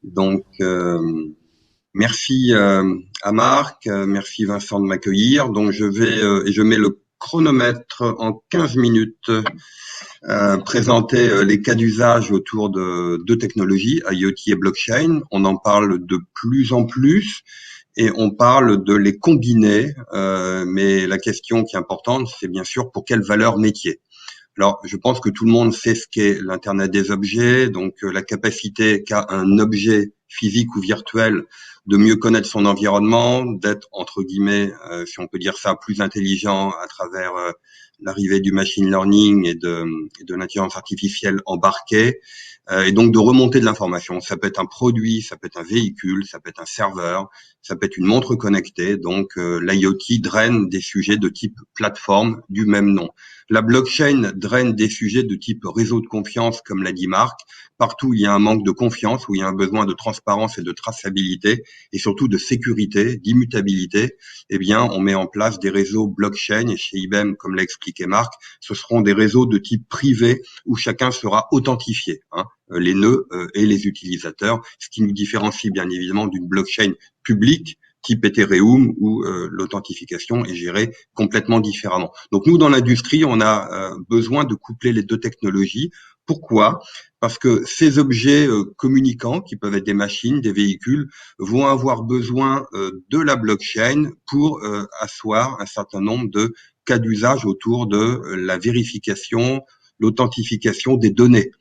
Donc, merci à Marc, merci Vincent de m'accueillir. Donc, je vais et je mets le chronomètre en 15 minutes, présenter les cas d'usage autour de deux technologies, IoT et blockchain. On en parle de plus en plus et on parle de les combiner. Mais la question qui est importante, c'est bien sûr pour quelle valeur métier. Alors, je pense que tout le monde sait ce qu'est l'Internet des objets, donc la capacité qu'a un objet physique ou virtuel de mieux connaître son environnement, d'être, entre guillemets, si on peut dire ça, plus intelligent à travers l'arrivée du machine learning et de l'intelligence artificielle embarquée, et donc de remonter de l'information. Ça peut être un produit, ça peut être un véhicule, ça peut être un serveur, ça peut être une montre connectée. Donc, l'IoT draine des sujets de type plateforme du même nom. La blockchain draine des sujets de type réseau de confiance, comme l'a dit Marc. Partout où il y a un manque de confiance, où il y a un besoin de transparence et de traçabilité, et surtout de sécurité, d'immutabilité, eh bien, on met en place des réseaux blockchain, et chez IBM, comme l'a expliqué Marc, ce seront des réseaux de type privé, où chacun sera authentifié, les nœuds et les utilisateurs, ce qui nous différencie bien évidemment d'une blockchain publique, type Ethereum, où l'authentification est gérée complètement différemment. Donc nous, dans l'industrie, on a besoin de coupler les deux technologies. Pourquoi? Parce que ces objets communicants, qui peuvent être des machines, des véhicules, vont avoir besoin de la blockchain pour asseoir un certain nombre de cas d'usage autour de la vérification, l'authentification des données.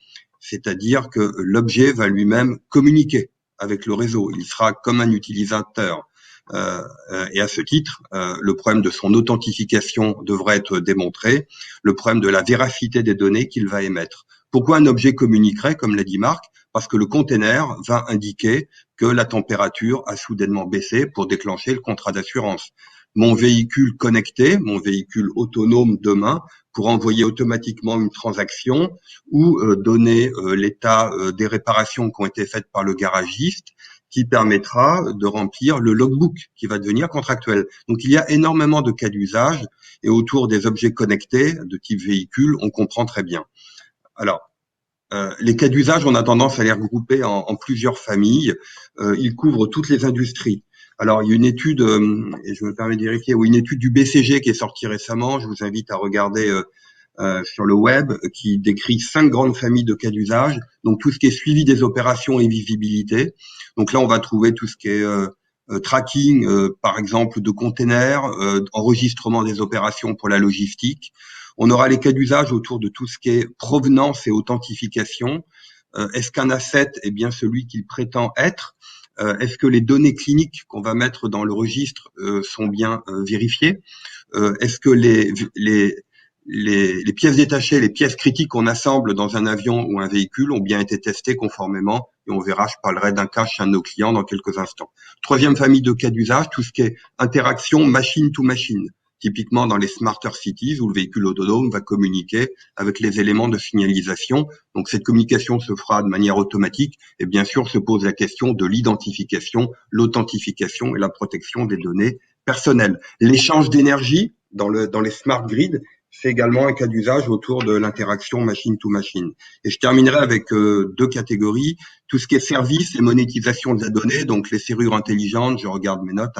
C'est-à-dire que l'objet va lui-même communiquer avec le réseau. Il sera comme un utilisateur. Et à ce titre, le problème de son authentification devrait être démontré, le problème de la véracité des données qu'il va émettre. Pourquoi un objet communiquerait, comme l'a dit Marc? Parce que le container va indiquer que la température a soudainement baissé pour déclencher le contrat d'assurance. Mon véhicule connecté, mon véhicule autonome demain, pour envoyer automatiquement une transaction ou donner l'état des réparations qui ont été faites par le garagiste, qui permettra de remplir le logbook qui va devenir contractuel. Donc il y a énormément de cas d'usage et autour des objets connectés de type véhicule, on comprend très bien. Alors, les cas d'usage, on a tendance à les regrouper en plusieurs familles. Ils couvrent toutes les industries. Alors, il y a une étude, et je me permets de vérifier, oui, une étude du BCG qui est sortie récemment. Je vous invite à regarder sur le web, qui décrit 5 grandes familles de cas d'usage. Donc, tout ce qui est suivi des opérations et visibilité. Donc là, on va trouver tout ce qui est tracking, par exemple, de containers, enregistrement des opérations pour la logistique. On aura les cas d'usage autour de tout ce qui est provenance et authentification. Est-ce qu'un asset est bien celui qu'il prétend être? Est-ce que les données cliniques qu'on va mettre dans le registre sont bien vérifiées? Est-ce que les pièces détachées, les pièces critiques qu'on assemble dans un avion ou un véhicule ont bien été testées conformément? Et on verra, je parlerai d'un cas chez un de nos clients dans quelques instants. Troisième famille de cas d'usage, tout ce qui est interaction machine to machine. Typiquement dans les smarter cities où le véhicule autonome va communiquer avec les éléments de signalisation. Donc cette communication se fera de manière automatique et bien sûr se pose la question de l'identification, l'authentification et la protection des données personnelles. L'échange d'énergie dans les smart grids, c'est également un cas d'usage autour de l'interaction machine to machine. Et je terminerai avec deux catégories, tout ce qui est service et monétisation de la donnée, donc les serrures intelligentes, je regarde mes notes,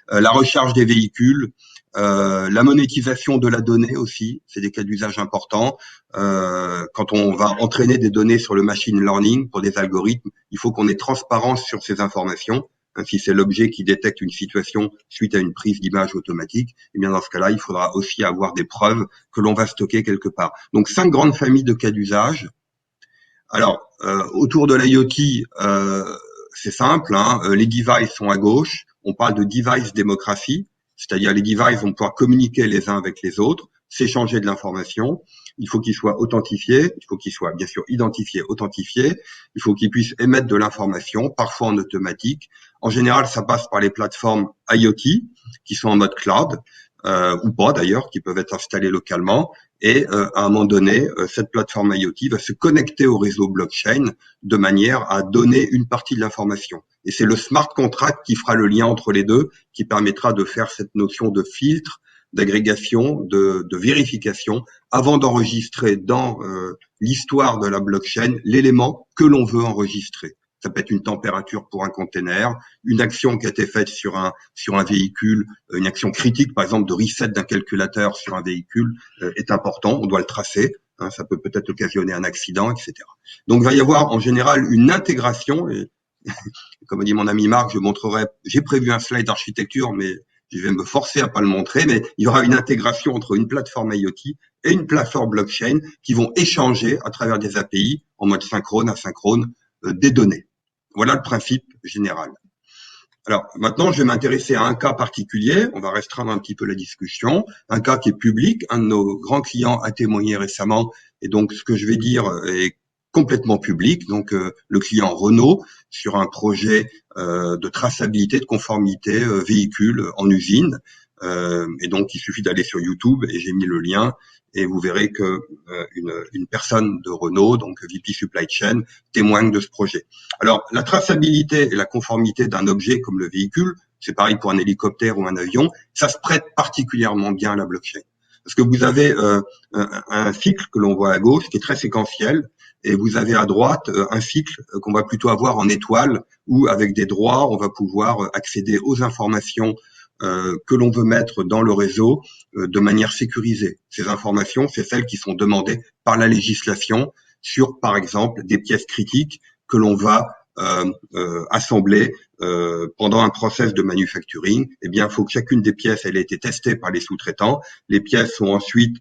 la recharge des véhicules, la monétisation de la donnée aussi, c'est des cas d'usage importants. Quand on va entraîner des données sur le machine learning pour des algorithmes, il faut qu'on ait transparence sur ces informations. Si c'est l'objet qui détecte une situation suite à une prise d'image automatique, et bien dans ce cas-là, il faudra aussi avoir des preuves que l'on va stocker quelque part. Donc 5 grandes familles de cas d'usage. Alors, autour de l'IoT, c'est simple, les devices sont à gauche. On parle de device démocratie, c'est-à-dire les devices vont pouvoir communiquer les uns avec les autres, s'échanger de l'information. Il faut qu'ils soient authentifiés, il faut qu'ils soient bien sûr identifiés, authentifiés. Il faut qu'ils puissent émettre de l'information, parfois en automatique. En général, ça passe par les plateformes IoT qui sont en mode cloud, ou pas d'ailleurs, qui peuvent être installées localement. Et à un moment donné, cette plateforme IoT va se connecter au réseau blockchain de manière à donner une partie de l'information. Et c'est le smart contract qui fera le lien entre les deux, qui permettra de faire cette notion de filtre, d'agrégation, de vérification, avant d'enregistrer dans l'histoire de la blockchain l'élément que l'on veut enregistrer. Ça peut être une température pour un container, une action qui a été faite sur un véhicule, une action critique, par exemple, de reset d'un calculateur sur un véhicule est important. On doit le tracer. Hein, ça peut peut-être occasionner un accident, etc. Donc, il va y avoir en général une intégration. Et, comme dit mon ami Marc, j'ai prévu un slide d'architecture, mais je vais me forcer à pas le montrer, mais il y aura une intégration entre une plateforme IoT et une plateforme blockchain qui vont échanger à travers des API en mode synchrone, asynchrone, des données. Voilà le principe général. Alors maintenant, je vais m'intéresser à un cas particulier. On va restreindre un petit peu la discussion. Un cas qui est public. Un de nos grands clients a témoigné récemment. Et donc, ce que je vais dire est complètement public. Donc, le client Renault sur un projet de traçabilité, de conformité véhicule en usine. Et donc, il suffit d'aller sur YouTube et j'ai mis le lien. Et vous verrez que une personne de Renault, donc VP Supply Chain, témoigne de ce projet. Alors, la traçabilité et la conformité d'un objet comme le véhicule, c'est pareil pour un hélicoptère ou un avion, ça se prête particulièrement bien à la blockchain. Parce que vous avez un cycle que l'on voit à gauche qui est très séquentiel, et vous avez à droite un cycle qu'on va plutôt avoir en étoile, où avec des droits, on va pouvoir accéder aux informations que l'on veut mettre dans le réseau de manière sécurisée. Ces informations, c'est celles qui sont demandées par la législation sur, par exemple, des pièces critiques que l'on va assembler pendant un process de manufacturing. Eh bien, il faut que chacune des pièces ait été testée par les sous-traitants. Les pièces sont ensuite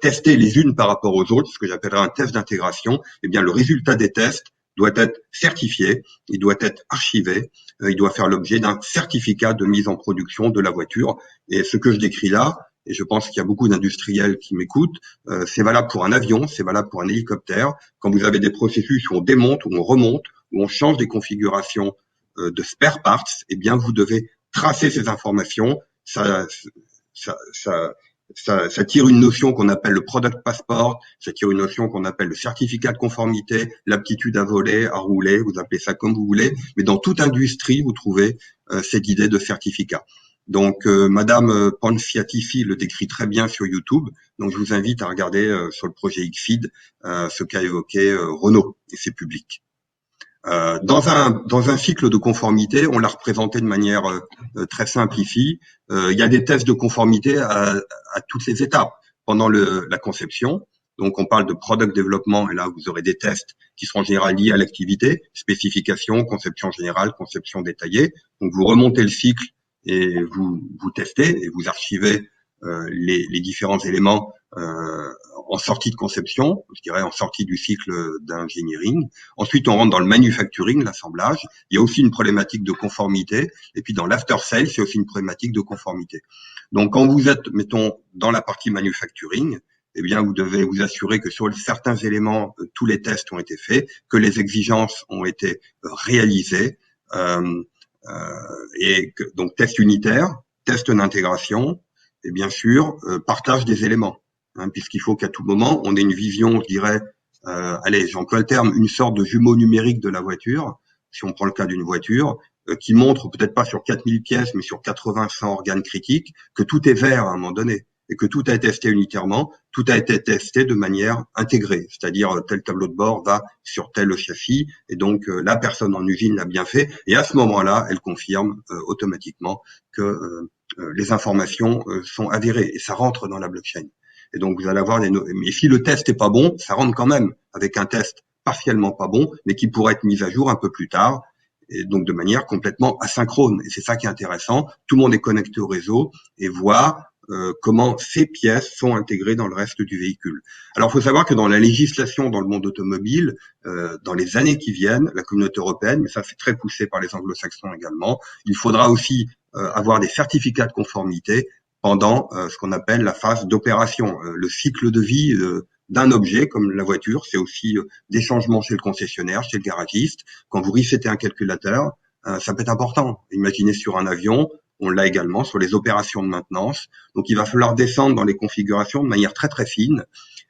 testées les unes par rapport aux autres, ce que j'appellerais un test d'intégration. Eh bien, le résultat des tests doit être certifié, il doit être archivé, il doit faire l'objet d'un certificat de mise en production de la voiture. Et ce que je décris là, et je pense qu'il y a beaucoup d'industriels qui m'écoutent, c'est valable pour un avion, c'est valable pour un hélicoptère. Quand vous avez des processus où on démonte, où on remonte, où on change des configurations de spare parts, eh bien, vous devez tracer ces informations. Ça tire une notion qu'on appelle le product passport, ça tire une notion qu'on appelle le certificat de conformité, l'aptitude à voler, à rouler, vous appelez ça comme vous voulez, mais dans toute industrie, vous trouvez cette idée de certificat. Donc, Madame Panfiatifi le décrit très bien sur YouTube, donc je vous invite à regarder sur le projet XFeed ce qu'a évoqué Renault, et c'est public. Dans un cycle de conformité, on l'a représenté de manière très simplifiée. Il y a des tests de conformité à toutes les étapes. Pendant la conception, donc on parle de product développement, et là vous aurez des tests qui seront en général liés à l'activité, spécification, conception générale, conception détaillée. Donc vous remontez le cycle et vous testez et vous archivez les différents éléments en sortie de conception, je dirais en sortie du cycle d'engineering. Ensuite, on rentre dans le manufacturing, l'assemblage. Il y a aussi une problématique de conformité. Et puis dans l'after sales, c'est aussi une problématique de conformité. Donc quand vous êtes, mettons, dans la partie manufacturing, eh bien, vous devez vous assurer que sur certains éléments, tous les tests ont été faits, que les exigences ont été réalisées, et que, donc test unitaire, test d'intégration, et bien sûr, partage des éléments. Hein, puisqu'il faut qu'à tout moment, on ait une vision, je dirais, allez, j'emploie le terme, une sorte de jumeau numérique de la voiture, si on prend le cas d'une voiture, qui montre peut-être pas sur 4000 pièces, mais sur 80-100 organes critiques, que tout est vert à un moment donné, et que tout a été testé unitairement, tout a été testé de manière intégrée, c'est-à-dire tel tableau de bord va sur tel châssis, et donc la personne en usine l'a bien fait, et à ce moment-là, elle confirme automatiquement que les informations sont avérées, et ça rentre dans la blockchain. Et donc, vous allez avoir mais si le test est pas bon, ça rentre quand même avec un test partiellement pas bon, mais qui pourrait être mis à jour un peu plus tard, et donc de manière complètement asynchrone. Et c'est ça qui est intéressant. Tout le monde est connecté au réseau et voit comment ces pièces sont intégrées dans le reste du véhicule. Alors, il faut savoir que dans la législation dans le monde automobile, dans les années qui viennent, la communauté européenne, mais ça c'est très poussé par les anglo-saxons également, il faudra aussi avoir des certificats de conformité pendant ce qu'on appelle la phase d'opération. Le cycle de vie d'un objet, comme la voiture, c'est aussi des changements chez le concessionnaire, chez le garagiste. Quand vous resetez un calculateur, ça peut être important. Imaginez sur un avion, on l'a également sur les opérations de maintenance. Donc, il va falloir descendre dans les configurations de manière très, très fine.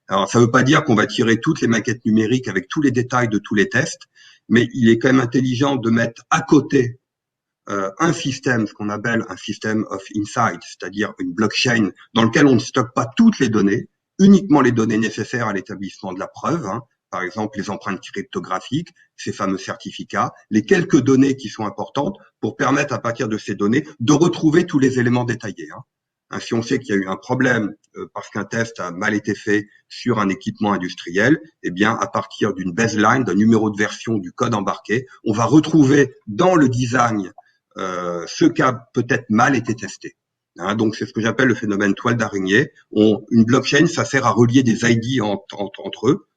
Alors, ça ne veut pas dire qu'on va tirer toutes les maquettes numériques avec tous les détails de tous les tests, mais il est quand même intelligent de mettre à côté un système, ce qu'on appelle un système of insight, c'est-à-dire une blockchain dans lequel on ne stocke pas toutes les données, uniquement les données nécessaires à l'établissement de la preuve, hein, par exemple les empreintes cryptographiques, ces fameux certificats, les quelques données qui sont importantes pour permettre à partir de ces données de retrouver tous les éléments détaillés. Si on sait qu'il y a eu un problème parce qu'un test a mal été fait sur un équipement industriel, eh bien, à partir d'une baseline, d'un numéro de version du code embarqué, on va retrouver dans le design ce qui a peut-être mal été testé. Donc, c'est ce que j'appelle le phénomène toile d'araignée. Une blockchain, ça sert à relier des ID entre eux.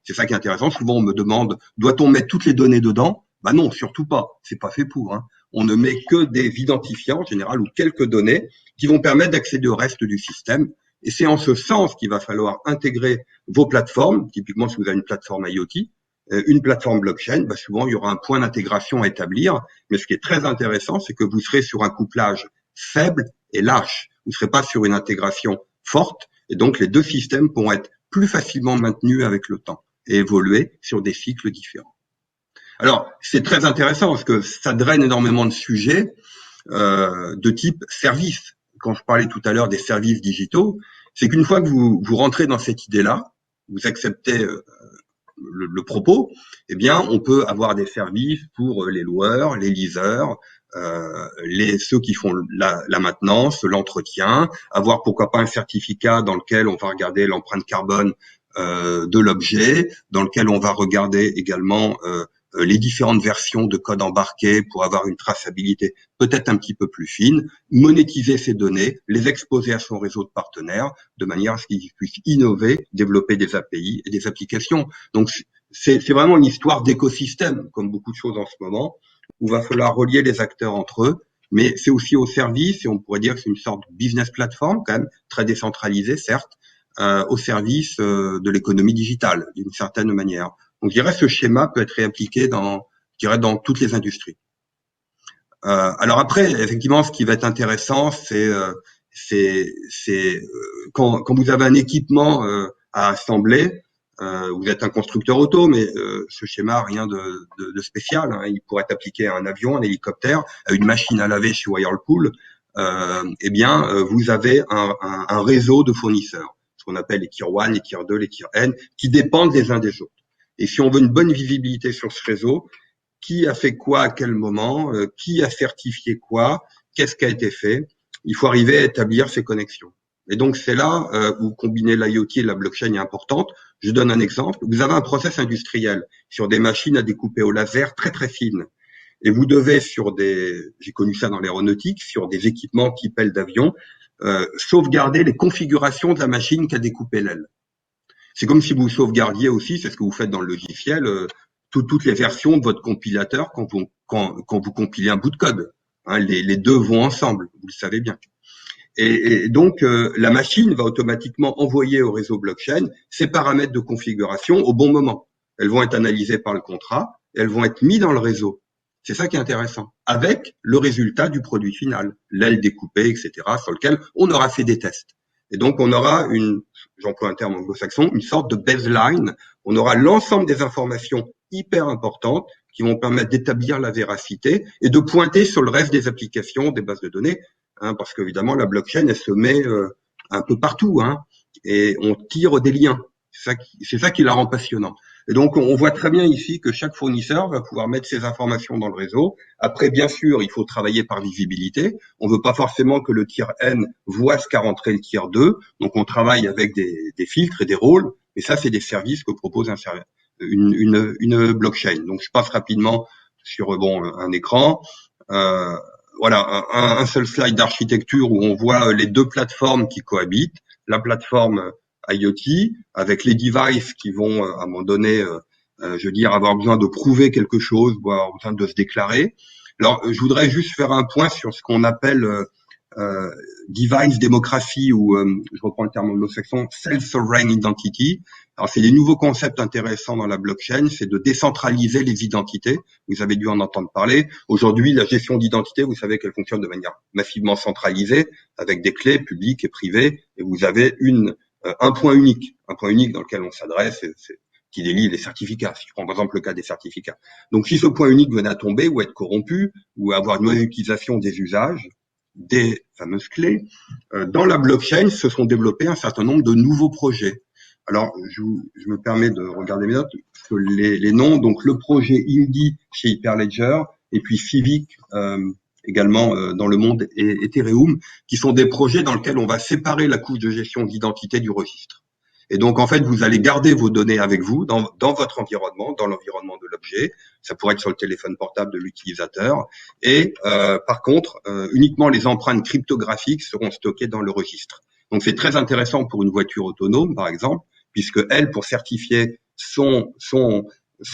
C'est ça qui est intéressant. Souvent, on me demande, doit-on mettre toutes les données dedans? Bah non, surtout pas. C'est pas fait pour. On ne met que des identifiants en général ou quelques données qui vont permettre d'accéder au reste du système. Et c'est en ce sens qu'il va falloir intégrer vos plateformes. Typiquement, si vous avez une plateforme IoT, une plateforme blockchain, bah souvent il y aura un point d'intégration à établir. Mais ce qui est très intéressant, c'est que vous serez sur un couplage faible et lâche. Vous ne serez pas sur une intégration forte. Et donc, les deux systèmes pourront être plus facilement maintenus avec le temps et évoluer sur des cycles différents. Alors, c'est très intéressant parce que ça draine énormément de sujets de type service. Quand je parlais tout à l'heure des services digitaux, c'est qu'une fois que vous rentrez dans cette idée-là, vous acceptez le propos, eh bien, on peut avoir des services pour les loueurs, les leasers, ceux qui font la maintenance, l'entretien, avoir pourquoi pas un certificat dans lequel on va regarder l'empreinte carbone de l'objet, dans lequel on va regarder également les différentes versions de code embarqué pour avoir une traçabilité peut-être un petit peu plus fine, monétiser ces données, les exposer à son réseau de partenaires de manière à ce qu'ils puissent innover, développer des API et des applications. Donc, c'est vraiment une histoire d'écosystème, comme beaucoup de choses en ce moment, où il va falloir relier les acteurs entre eux, mais c'est aussi au service, et on pourrait dire que c'est une sorte de business platform, quand même, très décentralisée, certes, au service de l'économie digitale, d'une certaine manière. Donc, je dirais ce schéma peut être réappliqué dans toutes les industries. Alors après, effectivement, ce qui va être intéressant, c'est quand vous avez un équipement à assembler, vous êtes un constructeur auto, mais ce schéma, rien de spécial. Il pourrait être appliqué à un avion, un hélicoptère, à une machine à laver chez Whirlpool. Eh bien, vous avez un réseau de fournisseurs, ce qu'on appelle les tier 1, les tier 2, les tier N, qui dépendent les uns des autres. Et si on veut une bonne visibilité sur ce réseau, qui a fait quoi à quel moment, qui a certifié quoi, qu'est-ce qui a été fait, il faut arriver à établir ces connexions. Et donc, c'est là où combiner l'IoT et la blockchain est importante. Je donne un exemple. Vous avez un process industriel sur des machines à découper au laser très, très fines. Et vous devez j'ai connu ça dans l'aéronautique, sur des équipements type aile d'avion, sauvegarder les configurations de la machine qui a découpé l'aile. C'est comme si vous sauvegardiez aussi, c'est ce que vous faites dans le logiciel, toutes les versions de votre compilateur quand vous compilez un bout de code. Les deux vont ensemble, vous le savez bien. Et donc, la machine va automatiquement envoyer au réseau blockchain ces paramètres de configuration au bon moment. Elles vont être analysées par le contrat, et elles vont être mises dans le réseau. C'est ça qui est intéressant, avec le résultat du produit final, l'aile découpée, etc., sur lequel on aura fait des tests. Et donc, on aura j'emploie un terme anglo-saxon, une sorte de baseline. On aura l'ensemble des informations hyper importantes qui vont permettre d'établir la véracité et de pointer sur le reste des applications, des bases de données, parce qu'évidemment, la blockchain, elle se met un peu partout, et on tire des liens. C'est ça qui la rend passionnant. Et donc, on voit très bien ici que chaque fournisseur va pouvoir mettre ses informations dans le réseau. Après, bien sûr, il faut travailler par visibilité. On ne veut pas forcément que le tier N voit ce qu'a rentré le tier 2. Donc, on travaille avec des filtres et des rôles. Et ça, c'est des services que propose une blockchain. Donc, je passe rapidement sur un écran. Voilà, un seul slide d'architecture où on voit les deux plateformes qui cohabitent. La plateforme IoT avec les devices qui vont à un moment donné, je veux dire, avoir besoin de prouver quelque chose, voire besoin de se déclarer. Alors, je voudrais juste faire un point sur ce qu'on appelle device démocratie ou, je reprends le terme anglo-saxon, self-sovereign identity. Alors, c'est des nouveaux concepts intéressants dans la blockchain, c'est de décentraliser les identités. Vous avez dû en entendre parler. Aujourd'hui, la gestion d'identité, vous savez qu'elle fonctionne de manière massivement centralisée, avec des clés publiques et privées, et vous avez un point unique dans lequel on s'adresse, qui délie les certificats. Si je prends par exemple le cas des certificats. Donc, si ce point unique venait à tomber ou être corrompu ou avoir une mauvaise utilisation des usages, des fameuses clés, dans la blockchain se sont développés un certain nombre de nouveaux projets. Alors, je me permets de regarder mes notes, parce que les noms, donc le projet Indy chez Hyperledger, et puis Civic, également dans le monde Ethereum, qui sont des projets dans lesquels on va séparer la couche de gestion d'identité du registre. Et donc, en fait, vous allez garder vos données avec vous dans votre environnement, dans l'environnement de l'objet. Ça pourrait être sur le téléphone portable de l'utilisateur. Et par contre, uniquement les empreintes cryptographiques seront stockées dans le registre. Donc, c'est très intéressant pour une voiture autonome, par exemple, puisque elle, pour certifier son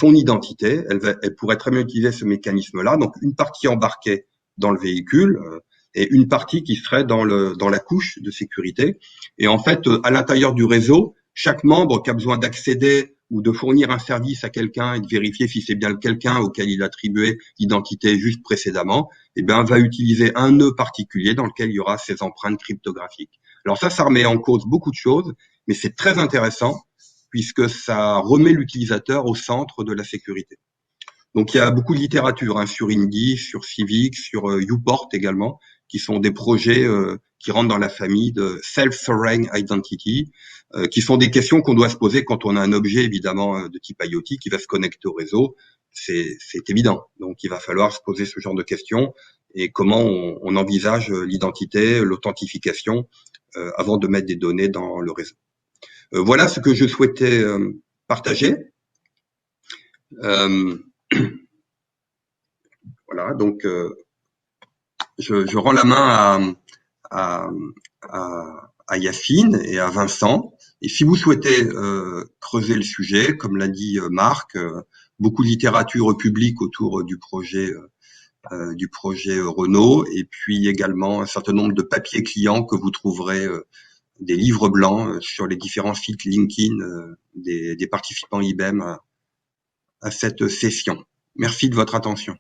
identité, elle pourrait très bien utiliser ce mécanisme-là. Donc, une partie embarquée dans le véhicule et une partie qui serait dans la couche de sécurité. Et en fait, à l'intérieur du réseau, chaque membre qui a besoin d'accéder ou de fournir un service à quelqu'un et de vérifier si c'est bien quelqu'un auquel il a attribué l'identité juste précédemment, eh bien, va utiliser un nœud particulier dans lequel il y aura ces empreintes cryptographiques. Alors ça remet en cause beaucoup de choses, mais c'est très intéressant puisque ça remet l'utilisateur au centre de la sécurité. Donc il y a beaucoup de littérature sur Indy, sur Civic, sur Uport également, qui sont des projets qui rentrent dans la famille de Self-Sovereign Identity, qui sont des questions qu'on doit se poser quand on a un objet évidemment de type IoT qui va se connecter au réseau. C'est évident. Donc il va falloir se poser ce genre de questions et comment on envisage l'identité, l'authentification avant de mettre des données dans le réseau. Voilà ce que je souhaitais partager. Voilà, donc je rends la main à Yacine et à Vincent. Et si vous souhaitez creuser le sujet, comme l'a dit Marc, beaucoup de littérature publique autour du projet Renault, et puis également un certain nombre de papiers clients que vous trouverez, des livres blancs sur les différents sites LinkedIn des participants IBM à cette session. Merci de votre attention.